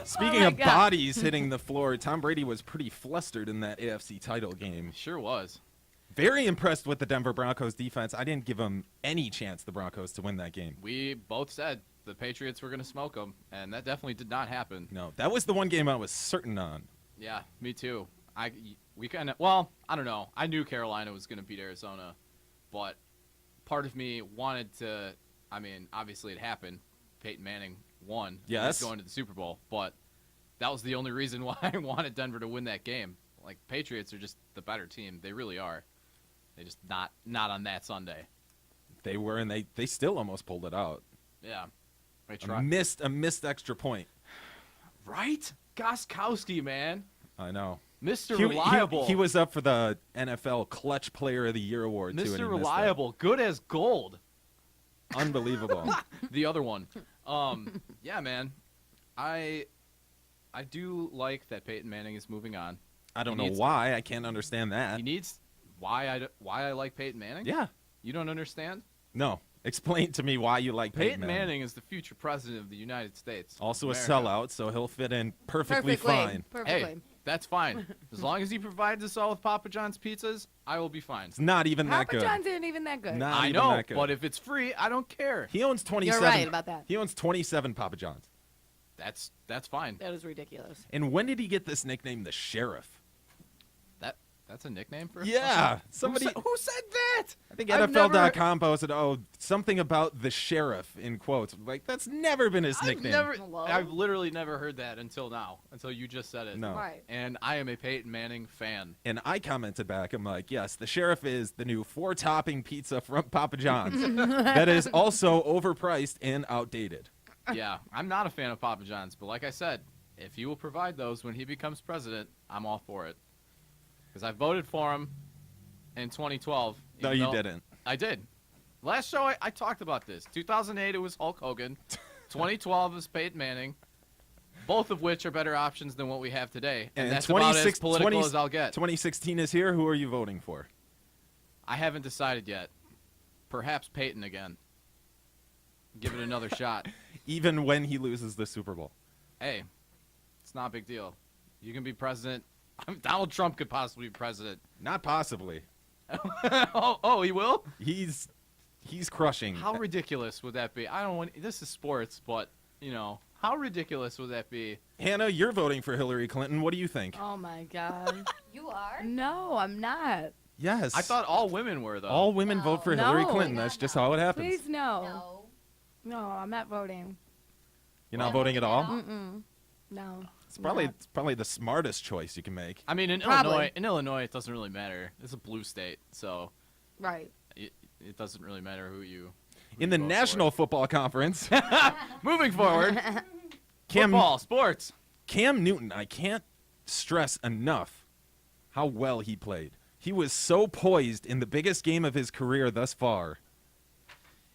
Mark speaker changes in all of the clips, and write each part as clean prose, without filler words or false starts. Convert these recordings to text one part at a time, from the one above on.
Speaker 1: Speaking of bodies hitting the floor, Tom Brady was pretty flustered in that AFC title game.
Speaker 2: Sure was.
Speaker 1: Very impressed with the Denver Broncos defense. I didn't give them any chance, the Broncos, to win that game.
Speaker 2: We both said the Patriots were going to smoke them, and that definitely did not happen.
Speaker 1: No, that was the one game I was certain on.
Speaker 2: Yeah, me too. We kind of, well, I don't know. I knew Carolina was going to beat Arizona, but part of me wanted to, I mean, obviously it happened. Peyton Manning won.
Speaker 1: Yes.
Speaker 2: He's going to the Super Bowl, but that was the only reason why I wanted Denver to win that game. Like, Patriots are just the better team. They really are. They just not on that Sunday.
Speaker 1: They were, and they still almost pulled it out.
Speaker 2: Yeah.
Speaker 1: A missed extra point.
Speaker 2: Right? Gostkowski, man.
Speaker 1: I know.
Speaker 2: Mr. Reliable.
Speaker 1: He was up for the NFL Clutch Player of the Year award, too.
Speaker 2: Mr. Reliable. Good as gold.
Speaker 1: Unbelievable.
Speaker 2: The other one. Yeah, man. I do like that Peyton Manning is moving on.
Speaker 1: I don't know why. I can't understand that.
Speaker 2: He needs why I like Peyton Manning?
Speaker 1: Yeah.
Speaker 2: You don't understand?
Speaker 1: No. Explain to me why you like Peyton Manning.
Speaker 2: Manning is the future president of the United States.
Speaker 1: Also
Speaker 2: America.
Speaker 1: a sellout, so he'll fit in perfectly fine.
Speaker 2: Hey, that's fine. As long as he provides us all with Papa John's pizzas, I will be fine.
Speaker 1: It's not even that good.
Speaker 3: Papa John's isn't even that good.
Speaker 1: Not
Speaker 2: I
Speaker 1: even
Speaker 2: know,
Speaker 1: that good.
Speaker 2: but if it's free, I don't care.
Speaker 1: He owns 27.
Speaker 3: You're right about that.
Speaker 1: He owns 27 Papa John's.
Speaker 2: That's fine.
Speaker 3: That is ridiculous.
Speaker 1: And when did he get this nickname, the Sheriff?
Speaker 2: That's a nickname for
Speaker 1: Yeah. Somebody
Speaker 2: who said that?
Speaker 1: I think NFL.com posted, something about the Sheriff in quotes. Like, that's never been his nickname.
Speaker 2: I've literally never heard that until now, until you just said it.
Speaker 1: No.
Speaker 3: Right.
Speaker 2: And I am a Peyton Manning fan.
Speaker 1: And I commented back, I'm like, yes, the Sheriff is the new 4-topping pizza from Papa John's that is also overpriced and outdated.
Speaker 2: Yeah, I'm not a fan of Papa John's, but like I said, if he will provide those when he becomes president, I'm all for it. Because I voted for him in 2012.
Speaker 1: No, you didn't.
Speaker 2: I did. Last show, I talked about this. 2008, it was Hulk Hogan. 2012 was Peyton Manning. Both of which are better options than what we have today. And that's about as political as I'll get.
Speaker 1: 2016 is here. Who are you voting for?
Speaker 2: I haven't decided yet. Perhaps Peyton again. Give it another shot.
Speaker 1: Even when he loses the Super Bowl.
Speaker 2: Hey, it's not a big deal. You can be president. Donald Trump could possibly be president.
Speaker 1: Not possibly.
Speaker 2: oh, he will?
Speaker 1: He's crushing.
Speaker 2: How ridiculous would that be? I don't want. This is sports, but how ridiculous would that be?
Speaker 1: Hannah, you're voting for Hillary Clinton. What do you think?
Speaker 3: Oh my God.
Speaker 4: You are?
Speaker 3: No, I'm not.
Speaker 1: Yes.
Speaker 2: I thought all women were though.
Speaker 1: All women vote for Hillary Clinton. That's just how it happens.
Speaker 3: Please no. No, I'm not voting.
Speaker 1: You're not voting at all?
Speaker 3: Mm-mm. No.
Speaker 1: It's probably the smartest choice you can make.
Speaker 2: I mean, in Illinois, it doesn't really matter. It's a blue state, so
Speaker 3: right.
Speaker 2: It doesn't really matter who you.
Speaker 1: In the National Football Conference.
Speaker 2: Moving forward.
Speaker 1: Football,
Speaker 2: sports.
Speaker 1: Cam Newton, I can't stress enough how well he played. He was so poised in the biggest game of his career thus far.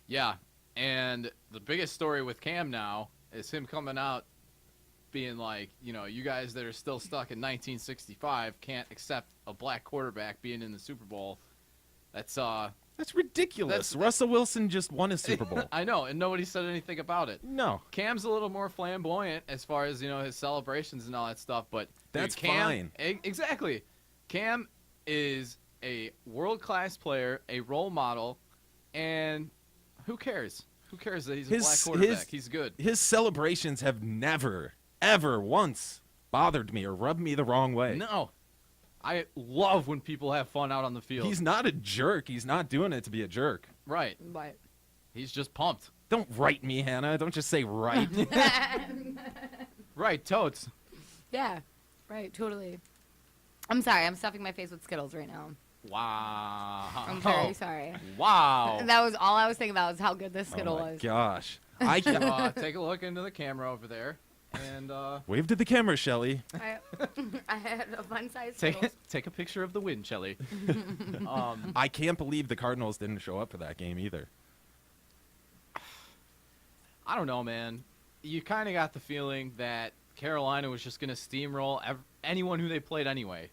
Speaker 2: Yeah, and the biggest story with Cam now is him coming out being like, you guys that are still stuck in 1965 can't accept a black quarterback being in the Super Bowl. That's
Speaker 1: ridiculous. Russell Wilson just won a Super Bowl.
Speaker 2: I know, and nobody said anything about it.
Speaker 1: No.
Speaker 2: Cam's a little more flamboyant as far as, his celebrations and all that stuff, but
Speaker 1: that's
Speaker 2: Cam,
Speaker 1: fine.
Speaker 2: Exactly. Cam is a world-class player, a role model, and who cares? Who cares that he's a black quarterback? He's good.
Speaker 1: His celebrations have never, ever once bothered me or rubbed me the wrong way.
Speaker 2: No. I love when people have fun out on the field.
Speaker 1: He's not a jerk. He's not doing it to be a jerk.
Speaker 2: Right.
Speaker 3: Right.
Speaker 2: He's just pumped.
Speaker 1: Don't write me, Hannah. Don't just say right.
Speaker 2: Right, totes.
Speaker 3: Yeah. Right, totally. I'm sorry. I'm stuffing my face with Skittles right now.
Speaker 2: Wow.
Speaker 3: I'm very sorry.
Speaker 2: Wow.
Speaker 3: That was all I was thinking about was how good this Skittle was.
Speaker 1: Oh, my gosh.
Speaker 2: I can take a look into the camera over there. And
Speaker 1: wave to the camera, Shelly.
Speaker 3: I had a fun-sized Skittles.
Speaker 2: Take a picture of the win, Shelly.
Speaker 1: I can't believe the Cardinals didn't show up for that game either.
Speaker 2: I don't know, man. You kind of got the feeling that Carolina was just going to steamroll anyone who they played anyway.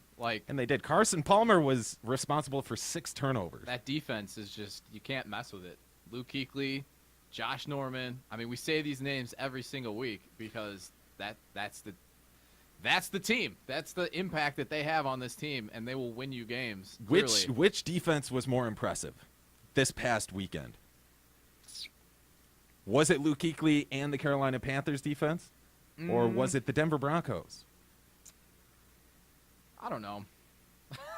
Speaker 1: And they did. Carson Palmer was responsible for 6 turnovers.
Speaker 2: That defense is just, you can't mess with it. Luke Kuechly, Josh Norman. I mean, we say these names every single week because that's the team. That's the impact that they have on this team, and they will win you games. Clearly.
Speaker 1: Which defense was more impressive this past weekend? Was it Luke Kuechly and the Carolina Panthers defense? Or was it the Denver Broncos?
Speaker 2: I don't know.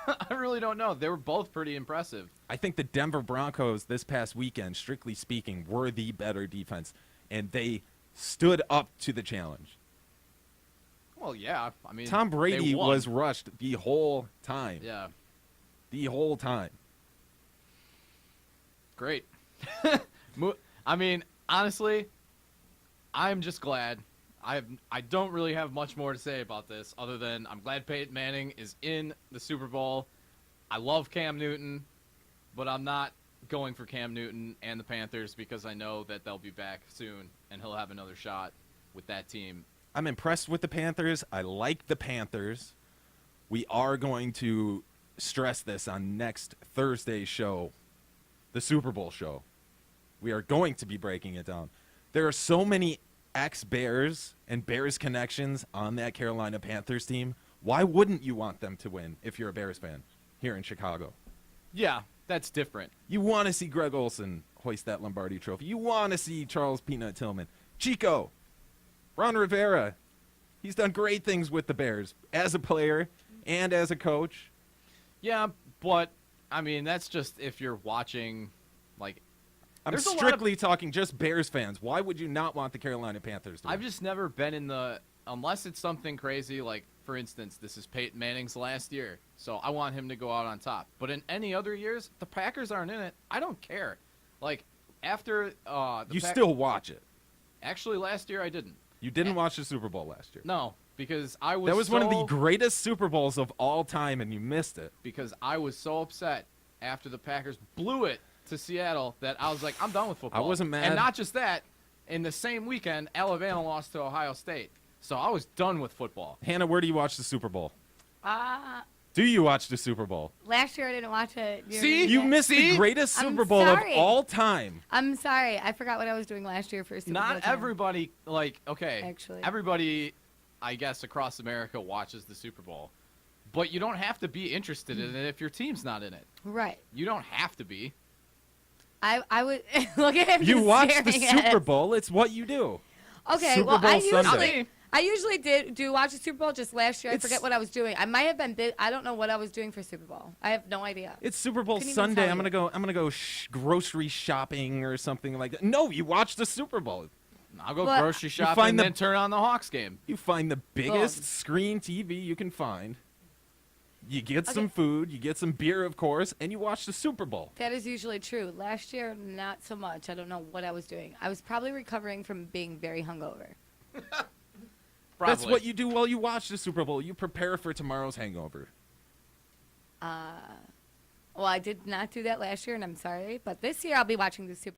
Speaker 2: I really don't know. They were both pretty impressive.
Speaker 1: I think the Denver Broncos this past weekend, strictly speaking, were the better defense, and they stood up to the challenge.
Speaker 2: Well, yeah. I mean,
Speaker 1: Tom Brady
Speaker 2: they won.
Speaker 1: was rushed the whole time.
Speaker 2: Yeah.
Speaker 1: The whole time.
Speaker 2: Great. I mean, honestly, I'm just glad. I don't really have much more to say about this other than I'm glad Peyton Manning is in the Super Bowl. I love Cam Newton, but I'm not going for Cam Newton and the Panthers because I know that they'll be back soon and he'll have another shot with that team.
Speaker 1: I'm impressed with the Panthers. I like the Panthers. We are going to stress this on next Thursday's show, the Super Bowl show. We are going to be breaking it down. There are so many ex-Bears and Bears connections on that Carolina Panthers team. Why wouldn't you want them to win if you're a Bears fan here in Chicago?
Speaker 2: Yeah, that's different.
Speaker 1: You want to see Greg Olson hoist that Lombardi trophy. You want to see Charles Peanut Tillman. Chico, Ron Rivera, he's done great things with the Bears as a player and as a coach.
Speaker 2: Yeah, but, I mean, that's just if you're watching, like,
Speaker 1: I'm
Speaker 2: there's a lot of-
Speaker 1: strictly talking just Bears fans. Why would you not want the Carolina Panthers to win?
Speaker 2: I've just never been in the, unless it's something crazy, like, for instance, this is Peyton Manning's last year, so I want him to go out on top. But in any other years, the Packers aren't in it. I don't care. Like, after
Speaker 1: You still watch it.
Speaker 2: Actually, last year I didn't.
Speaker 1: You didn't watch the Super Bowl last year.
Speaker 2: No, because I was
Speaker 1: That was one of the
Speaker 2: so-
Speaker 1: greatest Super Bowls of all time, and you missed it.
Speaker 2: because I was so upset after the Packers blew it to Seattle that I was like, I'm done with football.
Speaker 1: I wasn't mad.
Speaker 2: And not just that, in the same weekend, Alabama lost to Ohio State. So I was done with football.
Speaker 1: Hannah, where do you watch the Super Bowl?
Speaker 3: Uh,
Speaker 1: Do you watch the Super Bowl?
Speaker 3: last year I didn't watch it.
Speaker 2: See?
Speaker 1: You missed the greatest
Speaker 3: I'm
Speaker 1: Super Bowl of
Speaker 3: sorry.
Speaker 1: all time.
Speaker 3: I'm sorry. I forgot what I was doing last year for Super Bowl
Speaker 2: Not
Speaker 3: time.
Speaker 2: everybody, like, okay.
Speaker 3: Actually.
Speaker 2: Everybody, I guess, across America watches the Super Bowl. But you don't have to be interested in it if your team's not in it.
Speaker 3: Right.
Speaker 2: You don't have to be.
Speaker 3: I would look at him.
Speaker 1: You
Speaker 3: just
Speaker 1: watch the
Speaker 3: staring at
Speaker 1: Super
Speaker 3: us.
Speaker 1: Bowl. It's what you do.
Speaker 3: Okay,
Speaker 1: Super
Speaker 3: well,
Speaker 1: Bowl Sunday.
Speaker 3: I usually do watch the Super Bowl. Just last year, I
Speaker 1: It's-
Speaker 3: forget what I was doing. I might have been. I don't know what I was doing for Super Bowl. I have no idea.
Speaker 1: It's Super Bowl
Speaker 3: Couldn't even
Speaker 1: Sunday.
Speaker 3: tell
Speaker 1: I'm
Speaker 3: you.
Speaker 1: gonna go grocery shopping or something like that. No, you watch the Super Bowl.
Speaker 2: I'll go
Speaker 3: Well,
Speaker 2: grocery shopping
Speaker 1: find
Speaker 2: and
Speaker 1: the-
Speaker 2: then turn on the Hawks game.
Speaker 1: You find the biggest
Speaker 3: Boom.
Speaker 1: screen TV you can find. You get
Speaker 3: Okay.
Speaker 1: some food, you get some beer, of course, and you watch the Super Bowl.
Speaker 3: That is usually true. Last year, not so much. I don't know what I was doing. I was probably recovering from being very hungover.
Speaker 1: That's what you do while you watch the Super Bowl. You prepare for tomorrow's hangover.
Speaker 3: Well, I did not do that last year, and I'm sorry. But this year, I'll be watching the Super